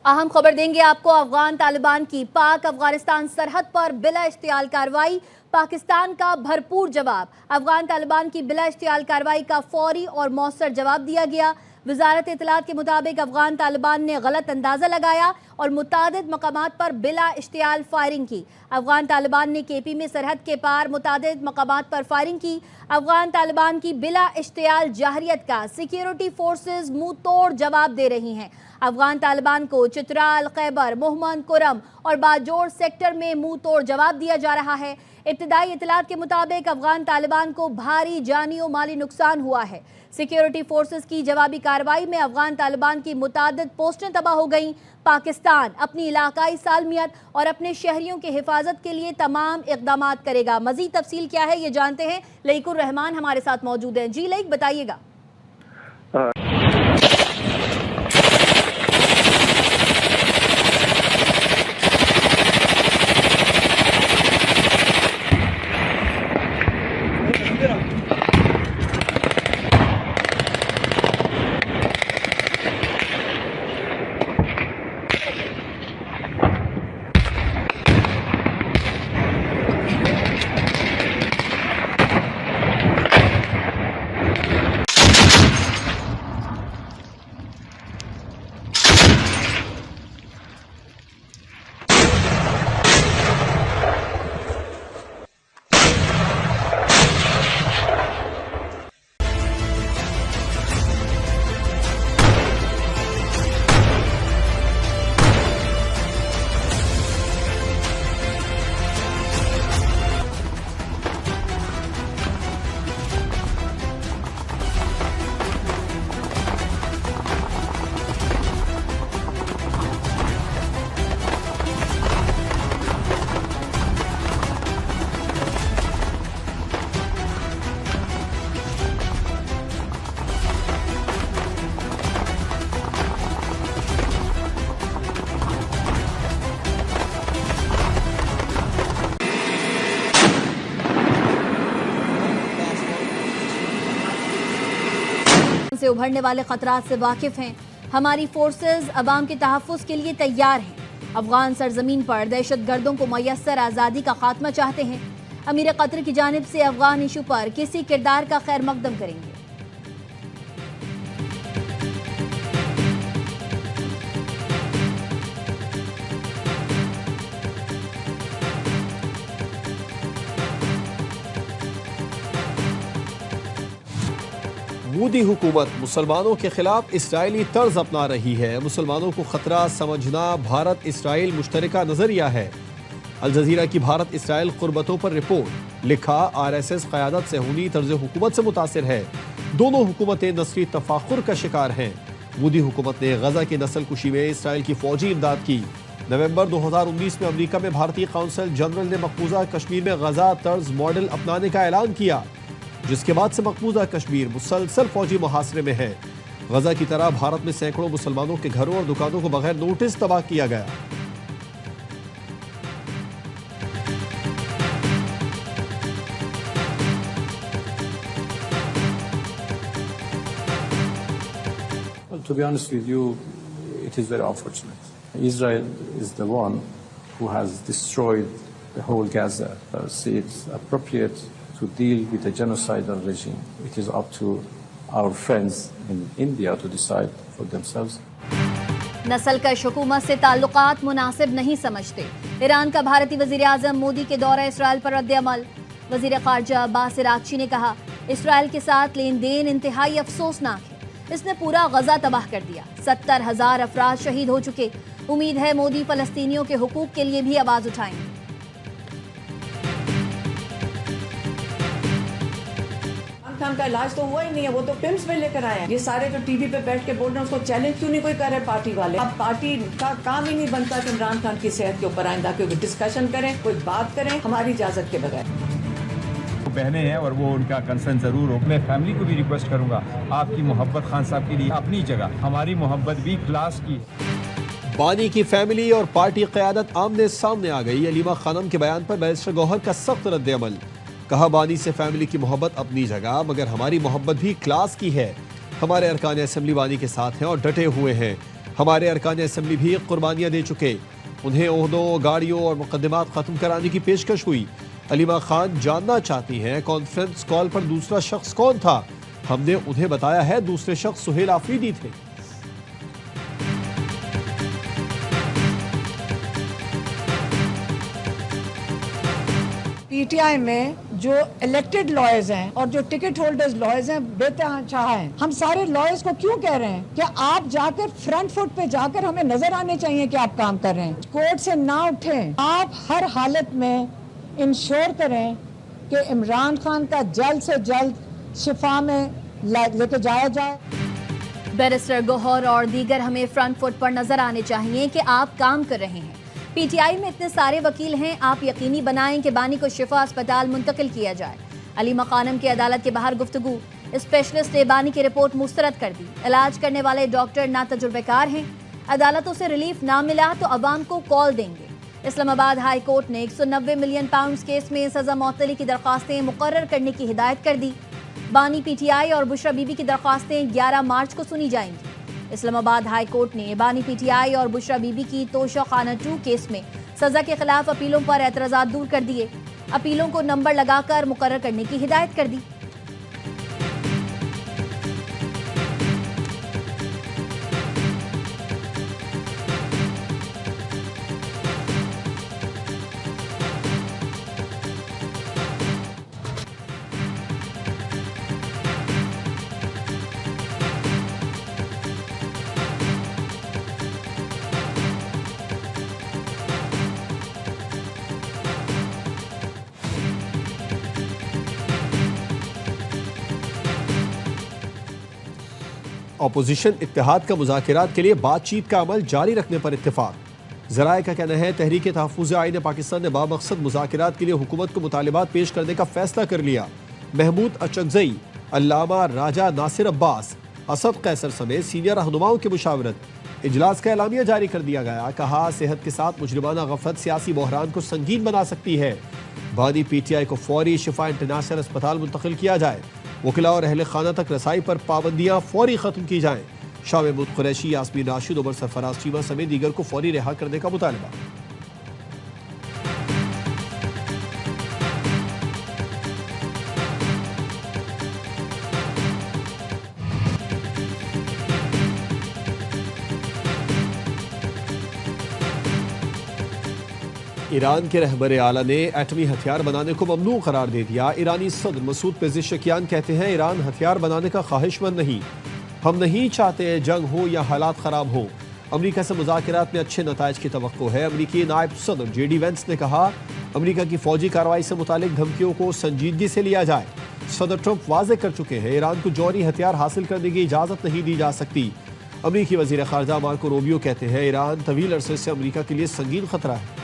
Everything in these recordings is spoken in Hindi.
अहम खबर देंगे आपको। अफगान तालिबान की पाक अफगानिस्तान सरहद पर बिला इश्तियाल कार्रवाई, पाकिस्तान का भरपूर जवाब। अफगान तालिबान की बिला इश्तियाल कार्रवाई का फौरी और मौसर जवाब दिया गया। वजारत इत्तलात के मुताबिक अफगान तालिबान ने गलत अंदाजा लगाया और मुतादिद मकामात पर बिला इश्तियाल फायरिंग की। अफगान तालिबान ने केपी में सरहद के पार मुतादिद मकामात पर फायरिंग की। अफगान तालिबान की बिला इश्तियाल जाहरियत का सिक्योरिटी फोर्सेज मुंह तोड़ जवाब दे रही हैं। अफगान तालिबान को चित्राल, खैबर, मोहम्मद कुरम और बाजोर सेक्टर में मुंह तोड़ जवाब दिया जा रहा है। इब्तिदाई इत्तलात के मुताबिक अफगान तालिबान को भारी जानी और माली नुकसान हुआ है। सिक्योरिटी फोर्सेस की जवाबी कार्रवाई में अफगान तालिबान की मुतादिद पोस्टें तबाह हो गईं। पाकिस्तान अपनी इलाकाई सालमियत और अपने शहरियों की हिफाजत के लिए तमाम इक़दाम करेगा। मजीद तफसील क्या है ये जानते हैं, लईकुर रहमान हमारे साथ मौजूद हैं। जी लईक, बताइएगा। से उभरने वाले खतरात से वाकिफ हैं। हमारी फोर्सेज अवाम के तहफ़्फ़ुज़ के लिए तैयार हैं। अफगान सरजमीन पर दहशत गर्दों को मैसर आज़ादी का खात्मा चाहते हैं। अमीर कतर की जानिब से अफगान इशू पर किसी किरदार का खैर मकदम करेंगे। मोदी हुकूमत मुसलमानों के खिलाफ इसराइली तर्ज अपना रही है। मुसलमानों को खतरा समझना भारत इसराइल मुश्तरका नजरिया है। अल जजीरा की भारत इसराइल कुर्बतों पर रिपोर्ट लिखा, RSS क़यादत सेहूनी तर्ज हुकूमत से मुतासिर है। दोनों हुकूमतें नस्ली तफाखुर का शिकार हैं। मोदी हुकूमत ने गजा की नस्ल कुशी में इसराइल की फौजी इमदाद की। नवंबर 2019 में अमरीका में भारतीय कौंसल जनरल ने मकबूजा कश्मीर में गजा तर्ज मॉडल अपनाने का ऐलान किया, जिसके बाद से मकबूजा कश्मीर मुसलसल फौजी मुहासरे में है। गजा की तरह भारत में सैकड़ों मुसलमानों के घरों और दुकानों को बगैर नोटिस तबाह किया गया। Well, to be honest with you, it is very unfortunate. Israel is the one who has destroyed the whole Gaza. See, it's appropriate to deal with a genocidal regime. It is up to our friends in India to decide for themselves. नस्ल कश हुकूमत से ताल्लुकात मुनासिब नहीं समझते। ईरान का भारतीय वजीर आजम मोदी के दौरा इसराइल पर रद्द अमल। वजीर खारजा अब्बास अरागची ने कहा, इसराइल के साथ लेन देन इंतहाई अफसोसनाक है। इसने पूरा गजा तबाह कर दिया। 70,000 अफराद शहीद हो चुके। उम्मीद है मोदी फलस्तीनियों के हुकूक के लिए भी आवाज उठाएंगे। खान का इलाज तो हुआ ही नहीं है, वो तो पिम्स में लेकर आए हैं। ये सारे जो टीवी पे बैठ के बोल रहे हैं उसको चैलेंज क्यों नहीं कोई कर रहे पार्टी वाले। अब पार्टी का काम ही नहीं बनता कि इमरान खान की सेहत के ऊपर आइंदा कोई डिस्कशन करें, कोई बात करें हमारी इजाजत के बगैर। बहने हैं और वो उनका कंसर्न जरूर हो। मैं फैमिली को भी रिक्वेस्ट करूंगा, आपकी मोहब्बत खान साहब के लिए अपनी जगह, हमारी मोहब्बत भी क्लास की। बानी की फैमिली और पार्टी क़यादत आमने सामने आ गई। अलीमा खानम के बयान पर बैरिस्टर गौहर का सख्त रद्द अमल। कहा, बानी से फैमिली की मोहब्बत अपनी जगह, मगर हमारी मोहब्बत भी क्लास की है। हमारे अरकान असेंबली बानी के साथ हैं और डटे हुए हैं। हमारे अरकान असम्बली भी कुर्बानियाँ दे चुके, उन्हें ओहदों, गाड़ियों और मुकदमात ख़त्म कराने की पेशकश हुई। अलीमा खान जानना चाहती हैं कॉन्फ्रेंस कॉल पर दूसरा शख्स कौन था। हमने उन्हें बताया है दूसरे शख्स सुहेल आफरीदी थे। पीटीआई में जो इलेक्टेड लॉयर्स हैं और जो टिकट होल्डर्स लॉयर्स हैं बेतहाशा हैं। हम सारे लॉयर्स को क्यों कह रहे हैं कि आप जाकर फ्रंट फुट पे जाकर हमें नजर आने चाहिए कि आप काम कर रहे हैं। कोर्ट से ना उठें। आप हर हालत में इंश्योर करें कि इमरान खान का जल्द से जल्द शिफा में लेके जाया जाए। बैरिस्टर गौहर और दीगर हमें फ्रंट फुट पर नजर आने चाहिए कि आप काम कर रहे हैं। पीटीआई में इतने सारे वकील हैं, आप यकीनी बनाएं कि बानी को शिफा अस्पताल मुंतकिल किया जाए। अलीमा खानम की अदालत के बाहर गुफ्तगू, स्पेशलिस्ट ने बानी की रिपोर्ट मुस्तरद कर दी। इलाज करने वाले डॉक्टर ना तजुर्बेकार हैं। अदालतों से रिलीफ ना मिला तो अवाम को कॉल देंगे। इस्लामाबाद हाई कोर्ट ने 190 मिलियन पाउंड केस में सजा मौतली की दरख्वास्तें मुकर्रर करने की हिदायत कर दी। बानी पीटीआई और बुशरा बीबी की दरख्वास्तें 11 मार्च को सुनी जाएंगी। इस्लामाबाद हाई कोर्ट ने बानी पीटीआई और बुशरा बीबी की तोशा खाना 2 केस में सजा के खिलाफ अपीलों पर एतराज़ात दूर कर दिए। अपीलों को नंबर लगाकर मुकर्रर करने की हिदायत कर दी। अपोजिशन इत्तेहाद का मुज़ाकिरात के लिए बातचीत का अमल जारी रखने पर इत्तेफाक। ज़राए का कहना है तहरीक तहफ़्फ़ुज़ आईन पाकिस्तान ने बामक़सद मुज़ाकिरात के लिए हुकूमत को मुतालिबात पेश करने का फैसला कर लिया। महमूद अचकज़ई, अल्लामा राजा नासिर अब्बास, असद कैसर समेत सीनियर रहनुमाओं की मुशावरत। इजलास का एलामिया जारी कर दिया गया। कहा सेहत के साथ मुजरिमाना गफलत सियासी बहरान को संगीन बना सकती है। बानी पीटीआई को फौरी शिफा इंटरनेशनल अस्पताल मुंतकिल किया जाए। वकिला और अहले खाना तक रसाई पर पाबंदियाँ फौरी ख़त्म की जाएँ। शाह महमूद कुरैशी, यास्मीन राशिद, उमर सरफराज चीमा समेत दीगर को फौरी रिहा करने का मुतालबा। ईरान के रहबर आला ने एटमी हथियार बनाने को ममनू करार दे दिया। ईरानी सदर मसूद पेज़ेशकियान कहते हैं ईरान हथियार बनाने का ख्वाहिशमंद नहीं, हम नहीं चाहते जंग हो या हालात ख़राब हो। अमरीका से मुज़ाकिरात में अच्छे नताइज की तवक्को है। अमरीकी नायब सदर JD वेंस ने कहा अमरीका की फ़ौजी कार्रवाई से मुतालिक धमकियों को संजीदगी से लिया जाए। सदर ट्रंप वाज़े कर चुके हैं ईरान को जौहरी हथियार हासिल करने की इजाज़त नहीं दी जा सकती। अमरीकी वज़ीर ख़ारजा मार्को रूबियो कहते हैं ईरान तवील अरसे से अमरीका के लिए संगीन खतरा है।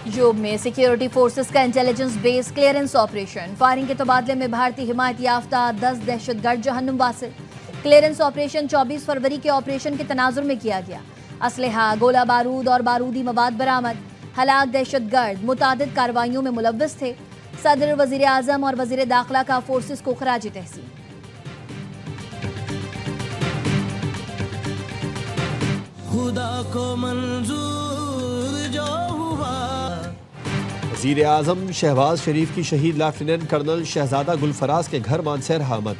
जोब में सिक्योरिटी फोर्सेस का intelligence base clearance operation. Firing के तबादले में भारतीय हिमायत याफ्ता 10 दहशतगर्द जहन्नुम वासिल। क्लियरेंस ऑपरेशन 24 फरवरी के ऑपरेशन के तनाजुर में किया गया। असलहा, गोला बारूद और बारूदी मवाद बरामद। हलाक दहशतगर्द मुतादिद कार्रवाइयों में मुलव्वस थे। सदर, वजीर आजम और वजीर दाखिला का फोर्सेस को खराज तहसीन। खुदा को मंजूर जो हुआ। वज़ीर आज़म शहबाज शरीफ की शहीद लेफ्टिनेंट कर्नल शहजादा गुलफराज के घर मानसर आमद।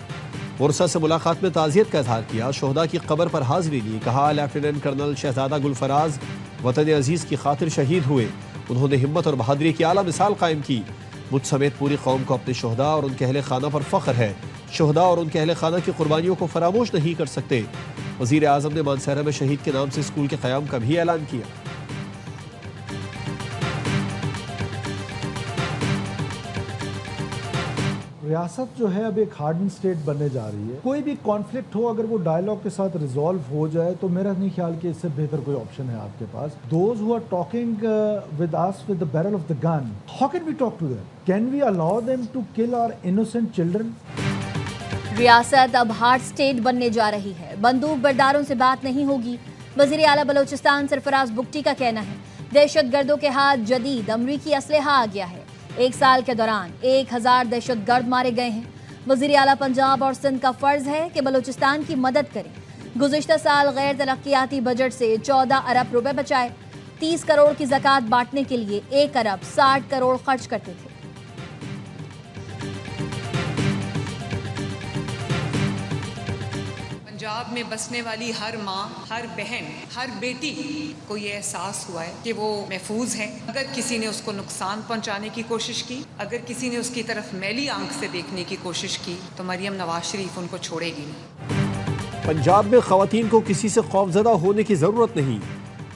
मुरसा से मुलाकात में ताज़ियत का इजहार किया। शोहदा की कब्र पर हाजिरी दी। कहा लेफ्टिनेंट कर्नल शहजादा गुलफराज वतन अजीज़ की खातिर शहीद हुए। उन्होंने हिम्मत और बहादुरी की आला मिसाल कायम की। मुझ समेत पूरी कौम को अपने शोहदा और उनके अहले खाना पर फ़ख्र है। शोहदा और उनके अहले खाना की कुर्बानियों को फरामोश नहीं कर सकते। वज़ीर आज़म ने मानसहरा में शहीद के नाम से स्कूल के क़याम का भी ऐलान किया। रियासत जो है अब एक हार्डन स्टेट बनने जा रही है। कोई भी कॉन्फ्लिक्ट हो अगर वो डायलॉग के साथ रिजॉल्व हो जाए तो मेरा नहीं ख्याल कि इससे बेहतर कोई ऑप्शन है आपके पास। Those who are talking with us with the barrel of the gun, how can we talk to them? Can we allow them to kill our innocent children? रियासत अब हार्ड स्टेट बनने जा रही है। बंदूक बरदारों से बात नहीं होगी। वजीर आला बलोचिस्तान सरफराज बुगटी का कहना है दहशतगर्दों के हाथ जदीद अमरीकी असलहा आ गया है। 1 साल के दौरान 1000 दहशतगर्द मारे गए हैं। वजीर आला पंजाब और सिंध का फर्ज है कि बलोचिस्तान की मदद करें। गुज़िश्ता साल गैर तरक्याती बजट से 14 अरब रुपए बचाए। 30 करोड़ की ज़कात बांटने के लिए 1 अरब 60 करोड़ खर्च करते थे। पंजाब में बसने वाली हर माँ, हर बहन, हर बेटी को ये एहसास हुआ है कि वो महफूज हैं। अगर किसी ने उसको नुकसान पहुंचाने की कोशिश की, अगर किसी ने उसकी तरफ मैली आंख से देखने की कोशिश की, तो मरियम नवाज शरीफ उनको छोड़ेगी नहीं। पंजाब में ख़वातीन को किसी से खौफजदा होने की ज़रूरत नहीं।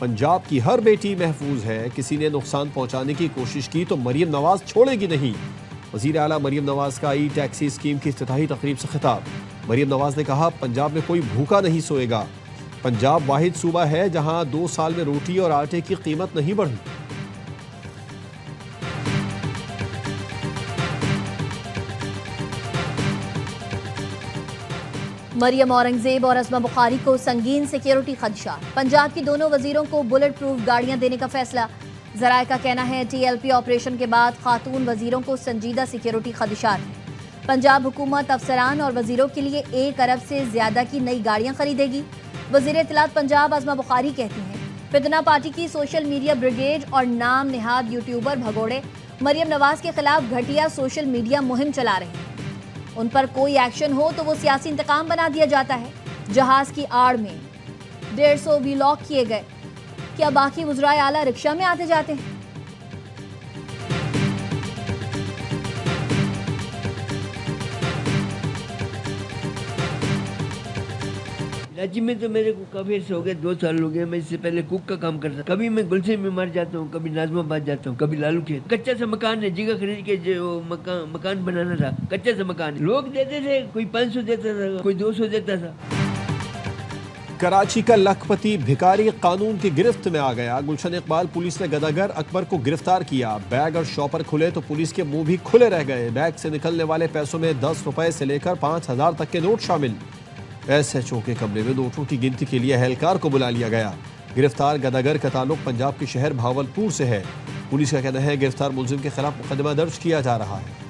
पंजाब की हर बेटी महफूज है। किसी ने नुकसान पहुंचाने की कोशिश की तो मरियम नवाज छोड़ेगी नहीं। वज़ीर आला मरियम नवाज का ई टैक्सी स्कीम की इफ्तिताही तकरीब से खिताब। मरियम नवाज ने कहा पंजाब में कोई भूखा नहीं सोएगा। पंजाब वाहिद सूबा है जहां 2 साल में रोटी और आटे की कीमत नहीं बढ़ी। मरियम औरंगजेब और असमा बुखारी को संगीन सिक्योरिटी खदशा। पंजाब की दोनों वजीरों को बुलेट प्रूफ गाड़ियां देने का फैसला। जराये का कहना है TLP ऑपरेशन के बाद खातून वजीरों को संजीदा सिक्योरिटी खदशात हैं। पंजाब हुकूमत अफसरान और वजीरों के लिए 1 अरब से ज्यादा की नई गाड़ियां खरीदेगी। वजीर इत्तलात पंजाब असमा बुखारी कहती हैं फितना पार्टी की सोशल मीडिया ब्रिगेड और नाम निहाद यूट्यूबर भगोड़े मरियम नवाज के खिलाफ घटिया सोशल मीडिया मुहिम चला रहे हैं। उन पर कोई एक्शन हो तो वो सियासी इंतकाम बना दिया जाता है। जहाज की आड़ में 150 व्लॉग किए गए। क्या बाकी वज़राए आला रिक्शा में आते जाते हैं? कराची में तो मेरे को काफी अर्से हो गए, 2 साल हो गए। मैं इससे पहले कुक का काम करता। कभी मैं गुलशन में मर जाता हूँ, कभी नाजमाबाद जाता हूँ, कभी लालू के। कच्चा सा मकान है, जगह खरीद के जो मकान बनाना था, कच्चा सा मकान। लोग देते थे, कोई 500 देता था, कोई 200 देता था। कराची का लखपति भिखारी कानून की गिरफ्त में आ गया। गुलशन इकबाल पुलिस ने गदागर अकबर को गिरफ्तार किया। बैग और शॉपर खुले तो पुलिस के मुंह भी खुले रह गए। बैग से निकलने वाले पैसों में 10 रुपए से लेकर 5000 तक के नोट शामिल। SHO के कमरे में नोटों की गिनती के लिए एहलकार को बुला लिया गया। गिरफ्तार गदागर का ताल्लुक पंजाब के शहर भावलपुर से है। पुलिस का कहना है गिरफ्तार मुलजिम के खिलाफ मुकदमा दर्ज किया जा रहा है।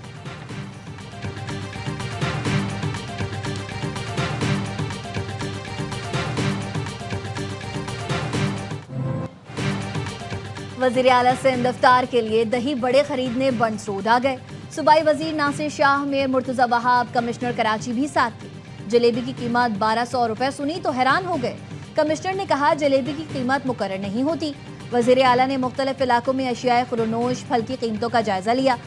वजीर आला सिंध इफ्तार के लिए दही बड़े खरीदने बंसरोड आ गए। सूबाई वजीर नासिर शाह, मेयर मुर्तजा वहाब, कमिश्नर कराची भी साथ थे। जलेबी की कीमत 1200 रुपए सुनी तो हैरान हो गए। कमिश्नर ने कहा जलेबी की कीमत मुकर्रर नहीं होती। वजीर आला ने मुख्तलिफ इलाकों में अशियाए खुरनोश फल की कीमतों का जायजा लिया।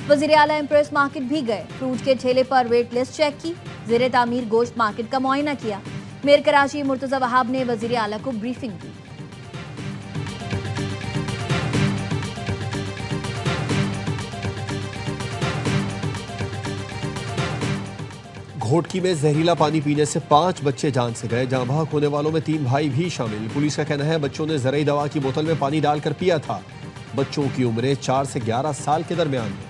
वजीर आला इम्प्रेस मार्केट भी गए। फ्रूट के ठेले पर वेट लिस्ट चेक की। ज़ेरे तामीर गोश्त मार्केट का मुआयना किया। मेयर कराची मुर्तजा वहाब ने वजीर आला को ब्रीफिंग दी। घोटकी में जहरीला पानी पीने से 5 बच्चे जान से गए। जान बहक होने वालों में 3 भाई भी शामिल। पुलिस का कहना है बच्चों ने जरूरी दवा की बोतल में पानी डालकर पिया था। बच्चों की उम्रें 4 से 11 साल के दरमियान है।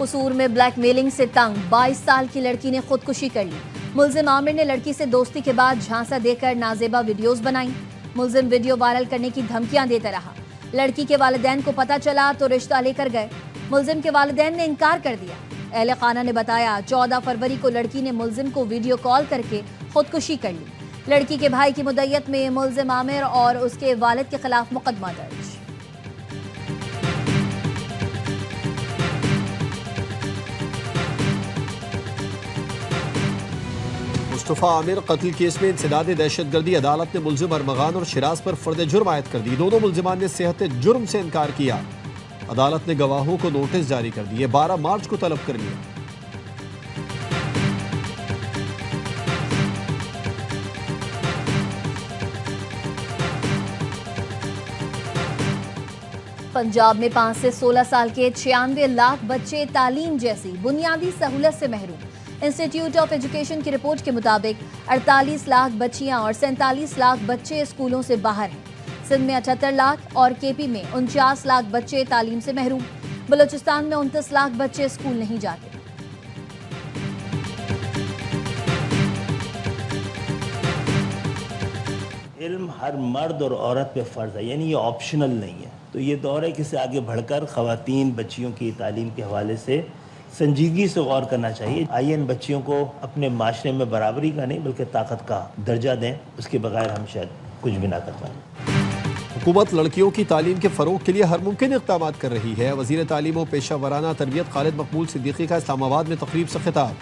कसूर में ब्लैकमेलिंग से तंग 22 साल की लड़की ने खुदकुशी कर ली। मुलजिम आमिर ने लड़की से दोस्ती के बाद झांसा देकर नाजेबा वीडियोस बनाई। मुलजिम वीडियो वायरल करने की धमकियां देता रहा। लड़की के वालिदैन को पता चला तो रिश्ता लेकर गए। मुलजिम के वालिदैन ने इनकार कर दिया। अहले खाना ने बताया 14 फरवरी को लड़की ने मुलजिम को वीडियो कॉल करके खुदकुशी कर ली। लड़की के भाई की मुद्दत में मुलजिम आमिर और उसके वालिद के खिलाफ मुकदमा दर्ज। मुस्तफ़ा आमिर कत्ल केस में इंसदाद दहशतगर्दी। अदालत ने मुलजिम अरमगान और शिराज पर फर्द जुर्म आयद कर दी। दोनों मुलजिमान ने सेहत जुर्म से इनकार किया। अदालत ने गवाहों को नोटिस जारी कर दिए। 12 मार्च को तलब कर लिया। पंजाब में 5 से 16 साल के 96 लाख बच्चे तालीम जैसी बुनियादी सहूलत से महरूम। इंस्टीट्यूट ऑफ एजुकेशन की रिपोर्ट के मुताबिक 48 लाख बच्चियां और 47 लाख बच्चे स्कूलों से बाहर हैं। सिंध में 78 लाख और KP में 49 लाख बच्चे तालीम से महरूम। बलूचिस्तान में 29 लाख बच्चे स्कूल नहीं जाते। इल्म हर मर्द और औरत पे फ़र्ज़ है, यानी ये ऑप्शनल नहीं है। तो ये दौर है कि इससे आगे बढ़कर ख़वातीन बच्चियों की तालीम के हवाले से संजीदगी से गौर करना चाहिए। आइए इन बच्चियों को अपने माशरे में बराबरी का नहीं बल्कि ताकत का दर्जा दें, उसके बगैर हम शायद कुछ भी ना कर पाएं। हुकूमत लड़कियों की तालीम के फ़रोग के लिए हर मुमकिन इक़दाम कर रही है। वज़ीर तालीम और पेशा वराना तरबियत खालिद मकबूल सिद्दीकी का इस्लामाबाद में तकरीब से खिताब।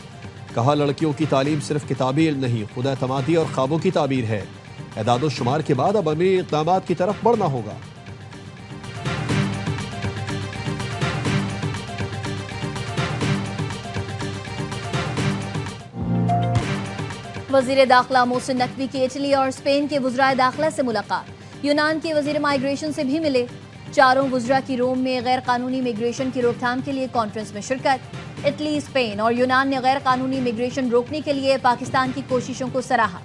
कहा, लड़कियों की तालीम सिर्फ किताबी इल्म नहीं, खुद एतमादी और ख्वाबों की ताबीर है। एदाद शुमार के बाद अब अमली इक़दाम की तरफ बढ़ना होगा। वज़ीर दाखिला मोहसिन नकवी की इटली और स्पेन के वज़राए दाखिला से मुलाकात। यूनान के वज़ीर माइग्रेशन से भी मिले। चारों वज़रा की रोम में गैर कानूनी इमिग्रेशन की रोकथाम के लिए कॉन्फ्रेंस में शिरकत। इटली, स्पेन और यूनान ने गैर कानूनी इमिग्रेशन रोकने के लिए पाकिस्तान की कोशिशों को सराहा।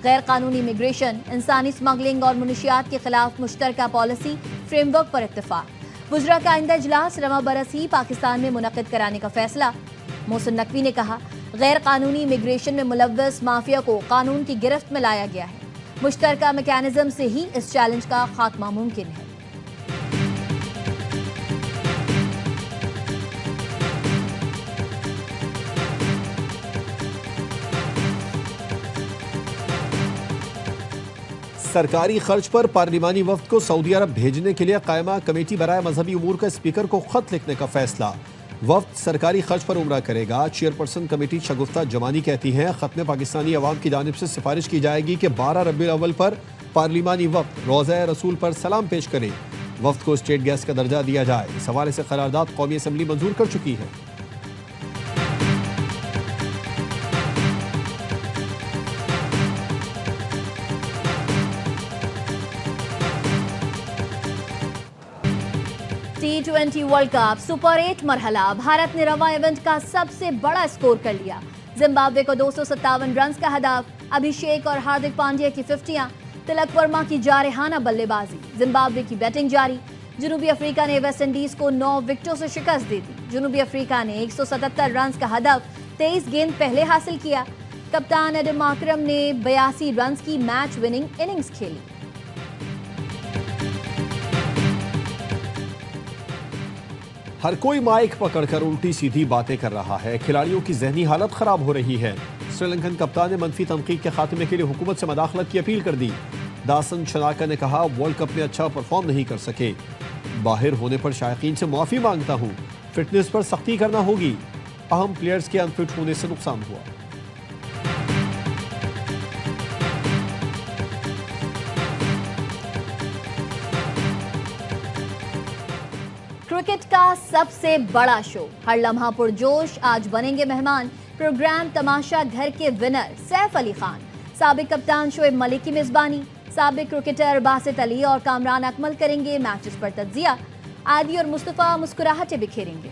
गैर कानूनी इमिग्रेशन, इंसानी स्मगलिंग और मुनशियात के खिलाफ मुश्तरका पॉलिसी फ्रेमवर्क पर इत्तेफाक। वज़रा का आइंदा इजलास रवा बरस ही पाकिस्तान में मुनक़िद कराने का फैसला। मोहसिन नकवी ने कहा, गैर कानूनी इमिग्रेशन में मुलव्वस माफिया को कानून की गिरफ्त में लाया गया है। मुश्तरका मैकेनिज्म से ही इस चैलेंज का खात्मा मुमकिन है। सरकारी खर्च पर पार्लिमानी वफ्द को सऊदी अरब भेजने के लिए कायमा कमेटी बराए मजहबी उमूर का स्पीकर को खत लिखने का फैसला। वफ्द सरकारी खर्च पर उम्रा करेगा। चेयरपर्सन कमेटी शगुफ्ता जमानी कहती हैं, खत में पाकिस्तानी अवाम की जानिब से सिफारिश की जाएगी कि 12 रबीउल अव्वल पर पार्लिमानी वफ्द रोज़ा रसूल पर सलाम पेश करे। वफ्द को स्टेट गैस का दर्जा दिया जाए। इस हवाले से करारदाद कौमी असम्बली मंजूर कर चुकी है। T20 वर्ल्ड कप सुपर 8 मरहला। भारत ने रवा इवेंट का सबसे बड़ा स्कोर कर लिया। जिम्बाब्वे को 257 रन का हदफ। अभिषेक और हार्दिक पांड्या की 50, तिलक वर्मा की जारहाना बल्लेबाजी। जिम्बाब्वे की बैटिंग जारी। जनूबी अफ्रीका ने वेस्ट इंडीज को 9 विकेटों से शिकस्त दे दी। जनूबी अफ्रीका ने 177 रन का हदफ 23 गेंद पहले हासिल किया। कप्तान एडम आक्रम ने 82 रन की मैच विनिंग इनिंग्स खेली। हर कोई माइक पकड़कर उल्टी सीधी बातें कर रहा है। खिलाड़ियों की जहनी हालत खराब हो रही है। श्रीलंकन कप्तान ने मनफी तनकीद के खात्मे के लिए हुकूमत से मदाखलत की अपील कर दी। दासन शनाका ने कहा, वर्ल्ड कप में अच्छा परफॉर्म नहीं कर सके। बाहर होने पर शायकीन से माफ़ी मांगता हूँ। फिटनेस पर सख्ती करना होगी। अहम प्लेयर्स के अनफिट होने से नुकसान हुआ। क्रिकेट का सबसे बड़ा शो, हर लम्हा पुरजोश, आज बनेंगे मेहमान। प्रोग्राम तमाशा घर के विनर सैफ अली खान, साबिक कप्तान शोएब मलिक की मेजबानी। साबिक क्रिकेटर बासित अली और कामरान अकमल करेंगे मैचेस पर तज्जिया। आदि और मुस्तफ़ा मुस्कुराहटें बिखेरेंगे।